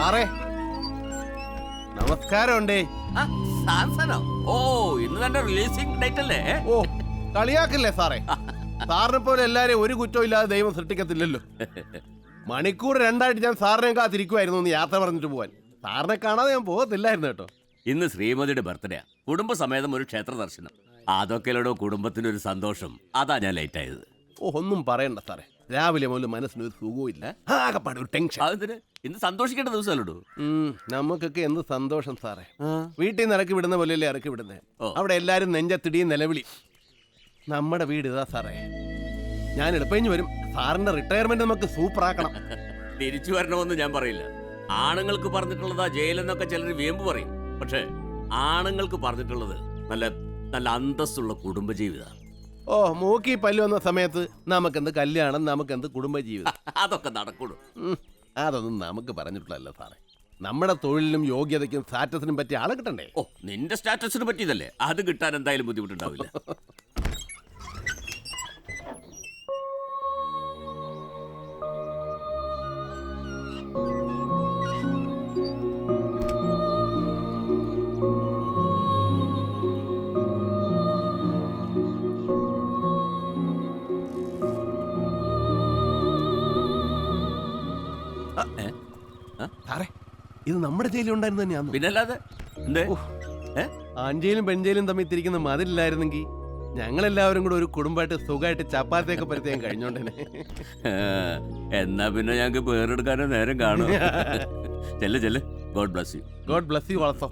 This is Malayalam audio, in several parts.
സാറേ നമസ്കാരമുണ്ടേ. ഓ ഇന്ന് തന്നെ റിലീസിംഗ് ഡേറ്റ് അല്ലേ? ഓ കളിയാക്കില്ലേ സാറേ? സാറിനെ പോലെ എല്ലാരെയും ഒരു കുറ്റവും ഇല്ലാതെ ദൈവം സൃഷ്ടിക്കത്തില്ലല്ലോ. മണിക്കൂർ 2 ആയിട്ട് ഞാൻ സാറിനെ കാത്തിരിക്കുമായിരുന്നു ഒന്ന് യാത്ര പറഞ്ഞിട്ട് പോവാൻ. സാറിനെ കാണാതെ ഞാൻ പോകത്തില്ലായിരുന്നു കേട്ടോ. ഇന്ന് ശ്രീമതിയുടെ ബർത്ത്ഡേ, കുടുംബസമേതം ഒരു ക്ഷേത്ര ദർശനം. അതൊക്കെയല്ലോ കുടുംബത്തിന് ഒരു സന്തോഷം. അതാ ഞാൻ ലേറ്റ് ആയത്. ഓ ഒന്നും പറയണ്ട സാറേ, രാവിലെ മുതൽ മനസ്സിന് ഒരു സുഖവും ഇല്ല, ആകെപ്പാട് ഒരു ടെൻഷൻ. അതിന് ഇന്ന് സന്തോഷിക്കേണ്ട ദിവസമല്ലോ. നമുക്കൊക്കെ എന്ത് സന്തോഷം സാറേ. വീട്ടിൽ നിന്ന് ഇറക്കി വിടുന്ന പോലെയല്ലേ ഇറക്കി വിടുന്നേ. അവിടെ എല്ലാരും നെഞ്ചത്തിടിയും നിലവിളി. നമ്മുടെ വീട് ഇതാ സാറേ. ഞാൻ എളുപ്പഞ്ഞു വരും. സാറിന്റെ റിട്ടയർമെന്റ് നമുക്ക് സൂപ്പർ ആക്കണം. തിരിച്ചു വരണമെന്ന് ഞാൻ പറയില്ല. ആണുങ്ങൾക്ക് പറഞ്ഞിട്ടുള്ളതാ ജയിലെന്നൊക്കെ ചിലർ വേമ്പ് പറയും. പക്ഷേ ആണുങ്ങൾക്ക് പറഞ്ഞിട്ടുള്ളത് നല്ല നല്ല അന്തസ്സുള്ള കുടുംബജീവിത. ഓ മൂക്കി പല്ല് വന്ന സമയത്ത് നമുക്കെന്ത് കല്യാണം, നമുക്കെന്ത് കുടുംബജീവിതം. അതൊക്കെ നടക്കൂടും. അതൊന്നും നമുക്ക് പറഞ്ഞിട്ടുള്ളതല്ല സാറേ. നമ്മുടെ തൊഴിലിനും യോഗ്യതയ്ക്കും സ്റ്റാറ്റസിനും പറ്റിയ ആളെ കിട്ടണ്ടേ? ഓ നിന്റെ സ്റ്റാറ്റസിന് പറ്റിയതല്ലേ, അത് കിട്ടാൻ എന്തായാലും ബുദ്ധിമുട്ടുണ്ടാവില്ല. സാറേ ഇത് നമ്മുടെ ജയിലിൽ ഉണ്ടായിരുന്നു തന്നെയാന്ന്. പിന്നല്ലാതെ ആഞ്ചയിലും പെഞ്ചയിലും തമ്മിൽ തിരിക്കുന്ന മതിലില്ലായിരുന്നെങ്കിൽ ഞങ്ങളെല്ലാവരും കൂടെ ഒരു കുടുംബമായിട്ട് സുഖമായിട്ട് ചപ്പാത്തിയൊക്കെ പരത്തിയാൻ കഴിഞ്ഞോണ്ടേ. എന്നാ പിന്നെ ഞങ്ങൾക്ക് പേരെടുക്കാനോ നേരം കാണും. ചെല്ല് ചെല്ല്. God bless you. God bless you also.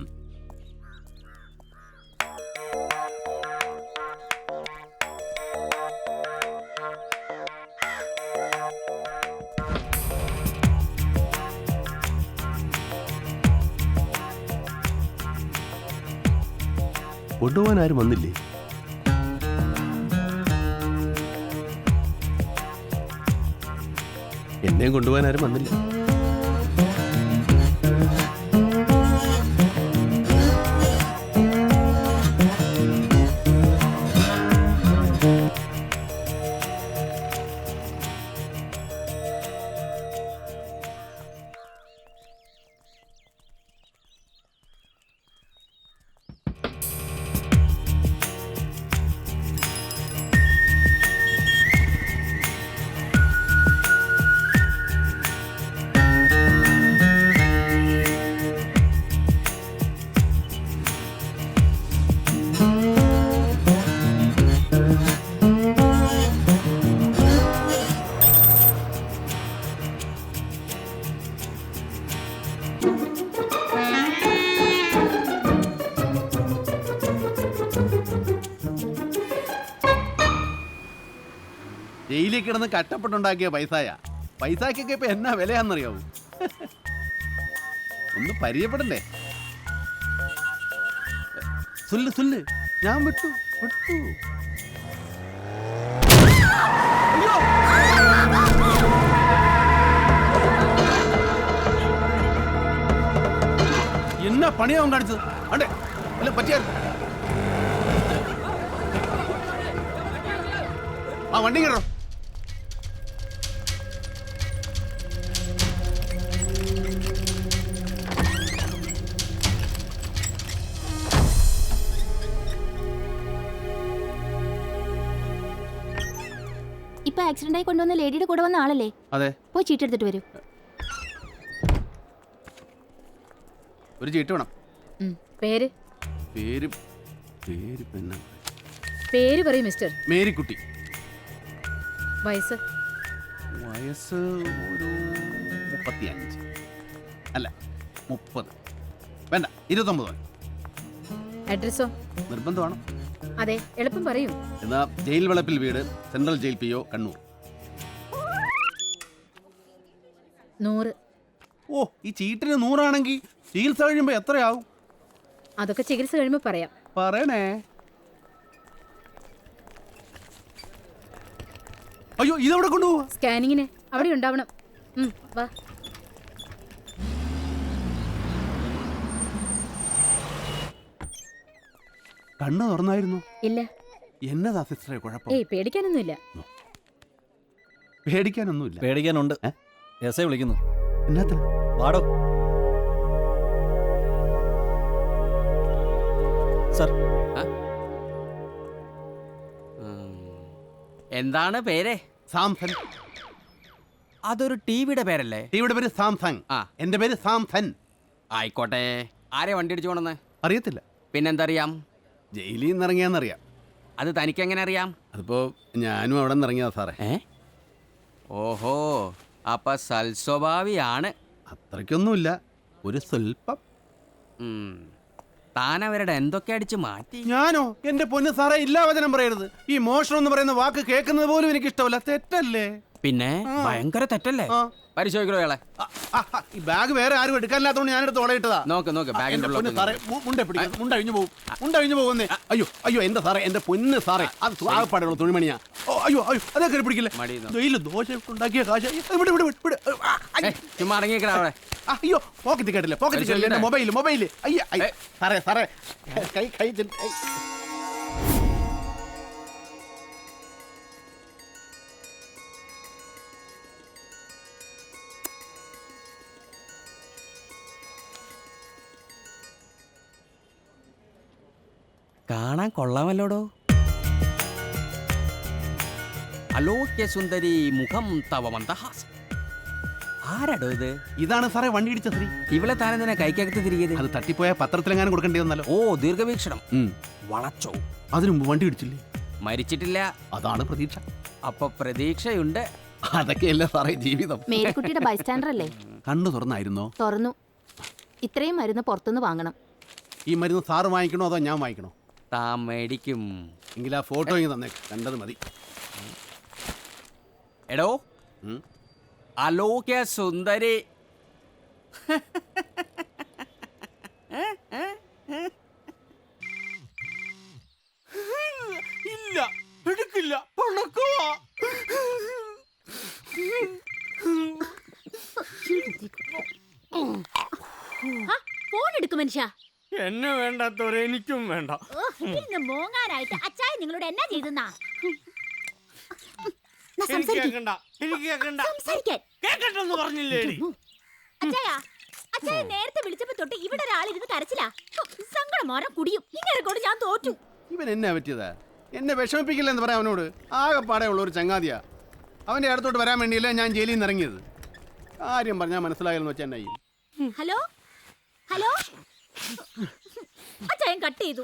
കൊണ്ടുപോകാൻ ആരും വന്നില്ലേ? എന്നെയും കൊണ്ടുപോകാൻ ആരും വന്നില്ല. ജയിലിൽ കിടന്ന് കഷ്ടപ്പെട്ടുണ്ടാക്കിയ പൈസക്കൊക്കെ ഇപ്പൊ എന്നാ വിലയാന്നറിയാവൂ. ഒന്ന് പരിചയപ്പെടണ്ടേ? സുല്ല് സുല്ല് ഞാൻ വിട്ടു. എന്നാ പണിയാവും കാണിച്ചത് അണ്ടേ അല്ല പറ്റിയായിരുന്നു. ആ വണ്ടി കയറോ. ഇപ്പൊ ആക്സിഡന്റ് ആയി കൊണ്ടുവന്ന ലേഡിയുടെ കൂടെ വന്ന ആളല്ലേ? അതെ. പോയി ചീട്ടെടുത്തിട്ട് വരൂ. ഒരു ചീട്ട് വേണം. പേര് പേര് പേര് പിന്നെ പേര് പറയൂ മിസ്റ്റർ. മേരിക്കുട്ടി. വയസ്സ് വയസ്സ് ഒരു 35 അല്ല 30 വേണ്ട 29. അഡ്രസ്സോ? നിർബന്ധമാണ്. അതെ എളുപ്പം പറയൂ. എന്നാ ജയിൽ വളപ്പിൽ വീട്, സെൻട്രൽ ജയിൽ PO കണ്ണൂർ. 100. ഓ ഈ ചീട്ടിന് 100 ആണെങ്കിൽ ചികിത്സ കഴിയുമ്പോ എത്രയാവും? അതൊക്കെ ചികിത്സ കഴിയുമ്പോ പറയാം. പറയണേ. അയ്യോ ഇതെവിടെ കൊണ്ടുപോവാ? സ്കാനിങ്ങിന് അവിടെ ഉണ്ടാവണം. വാ. കണ്ണ് തുറന്നായിരുന്നു? ഇല്ല. എന്നതാ സിസ്റ്ററെ കുഴപ്പം? ഏയ് പേടിക്കാനൊന്നുമില്ല. പേടിക്കാനൊന്നുമില്ല. പേടിക്കാനുണ്ട്. എസ് ഐ വിളിക്കുന്നു. എന്നാ വാടോ. സർ. എന്താണ് പേര്? സാംസൺ. അതൊരു ടിവിയുടെ പേരല്ലേ? ടിവിയുടെ പേര് സാംസങ്. ആ. എന്റെ പേര് സാംസൺ. ആയിക്കോട്ടെ. ആരെ വണ്ടി ഇടിച്ചു കൊണ്ടെന്ന്? അറിയത്തില്ല. പിന്നെന്തറിയാം? ജയിലിൽ നിന്ന് ഇറങ്ങിയാന്നറിയാം. അത് തനിക്ക് എങ്ങനെ അറിയാം? അതിപ്പോ ഞാനും അവിടെ നിന്ന് ഇറങ്ങിയതാ സാറേ. ഓഹോ, അപ്പൊ സൽസ്വഭാവിയാണ്. അത്രയ്ക്കൊന്നുമില്ല, ഒരു സ്വല്പം. താൻ അവരുടെ എന്തൊക്കെ അടിച്ച് മാറ്റി? ഞാനോ? എന്റെ പൊന്ന് സാറേ, ഇല്ലാ വചനം പറയരുത്. ഈ മോഷണം എന്ന് പറയുന്ന വാക്ക് കേൾക്കുന്നത് പോലും എനിക്ക് ഇഷ്ടമല്ല. തെറ്റല്ലേ? പിന്നെ ഭയങ്കര തെറ്റല്ലേ? പരിശോധിക്കണോ ഇയാളെ? ഈ ബാഗ് വേറെ ആരും എടുക്കാനില്ലാത്തോണ്ട് ഞാനെടുത്ത് ഓടയിട്ടതാ. നോക്ക് നോക്ക്, ബാഗിന്റെ സാറേ മുണ്ടഴിഞ്ഞു പോകും, മുണ്ടഴിഞ്ഞു പോകുന്നേ. അയ്യോ അയ്യോ, എന്റെ സാറേ, എന്റെ പൊന്ന് സാറേ, അത് ആകപ്പാടുള്ള തുണിമണിയാ. അയ്യോ അയ്യോ, അതൊക്കെ പിടിക്കില്ല. ജയിലിൽ ദോശ ഉണ്ടാക്കിയ കാശ്. ചുമ്മാ ഇറങ്ങിയേക്കടാ അവിടെ. അയ്യോ, പോക്കറ്റ് കേട്ടില്ല, പോക്കറ്റ് കേട്ടില്ല. എന്റെ മൊബൈല്. അയ്യോ സാറേ, സാറേ, കൈ കാണാൻ കൊള്ളാമല്ലോടോ. അലോക്യ സുന്ദരി മുഖം തവ മന്ദഹാസം. ആരാടോ ഇത്? ഇതാണ് സാറേ വണ്ടി ഇടിച്ച സ്ത്രീ. ഇവളെ താനെന്തിനാ കൈക്കകത്ത് തിരികെ? അത് തട്ടിപ്പോയ പത്രത്തിലെങ്ങാനും കൊടുക്കേണ്ടി വന്നല്ലോ. ഓ, ദീർഘവീക്ഷണം. വളച്ചോ? അതിനു മുമ്പ് വണ്ടി ഇടിച്ചില്ലേ? മരിച്ചിട്ടില്ല. അതാണ് പ്രതീക്ഷ. അപ്പൊ പ്രതീക്ഷയുണ്ട്. അതൊക്കെയല്ലേ സാറേ ജീവിതം. മേരിക്കുട്ടിയുടെ ബൈസ്റ്റാൻഡർ അല്ലേ? കണ്ണു തുറന്നായിരുന്നോ? തുറന്നു. ഇത്രയും മരുന്ന് പുറത്തുനിന്ന് വാങ്ങണം. ഈ മരുന്ന് സാറ് വാങ്ങിക്കണോ അതോ ഞാൻ വാങ്ങിക്കണോ? താൻ മേടിക്കും. എങ്കിൽ ആ ഫോട്ടോ ഇങ്ങ് തന്നെ, കണ്ടത് മതി. എടോ, അലോക്യ സുന്ദരി. ഇല്ല, എടുക്കില്ല. ഫോൺ എടുക്കും മനുഷ്യ. എന്നെ വേണ്ടാത്തവരെ എനിക്കും വേണ്ട. മോങ്ങാനായിട്ട് അച്ചായ നിങ്ങളോട് എന്നാ ചെയ്തെന്നാ? കേക്കട്ടെന്ന് പറഞ്ഞില്ലേ? അച്ചായ നേരത്തെ വിളിച്ചപ്പോ തൊട്ട് ഇവിടെ ഒരാളിരുന്ന് കരച്ചില്ല. സങ്കടം മാറാൻ കുടിയും. ഇങ്ങനെ കൊണ്ട് ഞാൻ തോറ്റു. ഇവൻ എന്നാ പറ്റിയതാ? എന്നെ വിഷമിപ്പിക്കില്ലെന്ന് പറയാം അവനോട്. ആകെപ്പാടെ ഉള്ള ഒരു ചങ്ങാതിയാ. അവന്റെ അടുത്തോട്ട് വരാൻ വേണ്ടിയല്ലേ ഞാൻ ജയിലിൽ നിന്ന് ഇറങ്ങിയത്. കാര്യം പറഞ്ഞാൽ മനസ്സിലായെന്ന് വെച്ചാൽ എന്നായി. ഹലോ ഹലോ, അച്ചായൻ കട്ട് ചെയ്തു.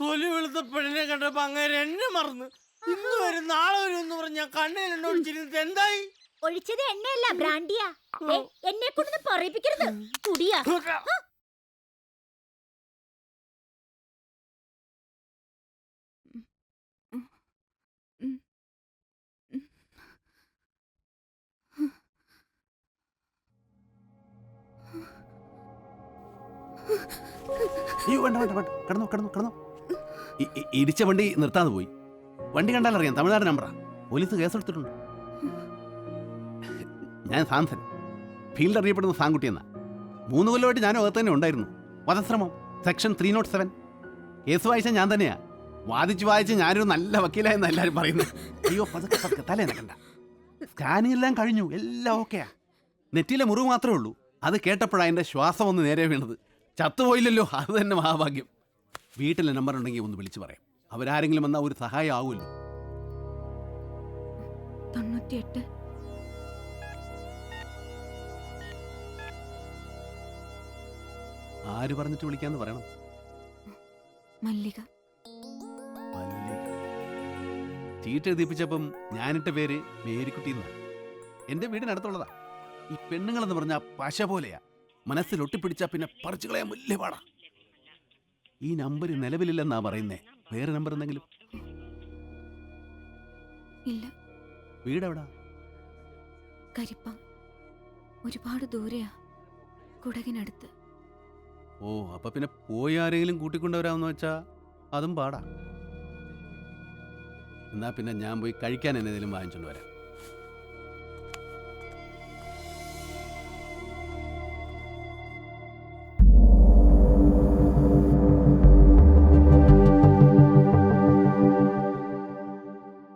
തൊലി വെളുത്ത പെണ്ണിനെ കണ്ടപ്പോ അങ്ങനെ എന്നെ മറന്ന് ഇന്ന് വരും നാളെ വരും എന്ന് പറഞ്ഞ കണ്ണിൽ എന്നെ ഒഴിച്ചിരുന്നത് എന്തായി? ഒഴിച്ചത് എണ്ണയല്ല, ബ്രാൻഡിയാ. എന്നെ കൊണ്ടൊന്നും പറയിപ്പിക്കരുത്. കുടിയാ. അയ്യോ വേണ്ട വേണ്ട വേണ്ട, കിടന്നോ കിടന്നോ കിടന്നോ. ഇടിച്ച വണ്ടി നിർത്താതെ പോയി. വണ്ടി കണ്ടാലറിയാം, തമിഴ്നാട് നമ്പറാ. പോലീസ് കേസെടുത്തിട്ടുണ്ട്. ഞാൻ സാംസൺ, ഫീൽഡ് അറിയപ്പെടുന്ന സാങ്കുട്ടി എന്നാ. 3 കൊല്ലമായിട്ട് ഞാനും അകത്ത് തന്നെ ഉണ്ടായിരുന്നു. വധശ്രമം സെക്ഷൻ 307. കേസ് വായിച്ച ഞാൻ തന്നെയാ. വാദിച്ച് ഞാനൊരു നല്ല വക്കീലായെന്ന് എല്ലാവരും പറയുന്നു. അയ്യോ പതുക്കെ പതുക്കെ, തലേന്ന് കണ്ട. സ്കാനിങ് എല്ലാം കഴിഞ്ഞു, എല്ലാം ഓക്കെയാ. നെറ്റിയിലെ മുറിവ് മാത്രമേ ഉള്ളൂ. അത് കേട്ടപ്പോഴാണ് എൻ്റെ ശ്വാസം ഒന്ന് നേരെ വീണത്. ചത്തുപോയില്ലല്ലോ, അത് തന്നെ മഹാഭാഗ്യം. വീട്ടിലെ നമ്പർ ഉണ്ടെങ്കിൽ ഒന്ന് വിളിച്ചു പറയാം. അവരാരെങ്കിലും വന്നാൽ ഒരു സഹായം ആവുമല്ലോ. 98. ആര് പറഞ്ഞിട്ട് വിളിക്കാന്ന് പറയണം. മല്ലിക. ചീട്ട് എഴുതിപ്പിച്ചപ്പം ഞാനിട്ട പേര് മേരിക്കുട്ടി എന്നാണ്. എൻ്റെ വീടിനടുത്തുള്ളതാ. ഈ പെണ്ണുങ്ങളെന്ന് പറഞ്ഞാൽ പശ പോലെയാ. മനസ്സിൽ ഒട്ടിപ്പിടിച്ചാൽ പിന്നെ പറിച്ചു കളയാൻ വലിയ പാടാ. ഈ നമ്പർ നിലവിലില്ലെന്നാ പറയുന്നേ. വേറെ നമ്പർ എന്തെങ്കിലും? ഇല്ല. വീടെവിടാ? കരിപ്പം. ഒരുപാട് ദൂരെയാ, കുടകിനടുത്ത്. ഓ, അപ്പൊ പിന്നെ പോയി ആരെങ്കിലും കൂട്ടിക്കൊണ്ടുവരാമെന്ന് വെച്ചാ അതും പാടാ. എന്നാ പിന്നെ ഞാൻ പോയി കഴിക്കാൻ എന്തെങ്കിലും വാങ്ങിച്ചോണ്ട് വരാം.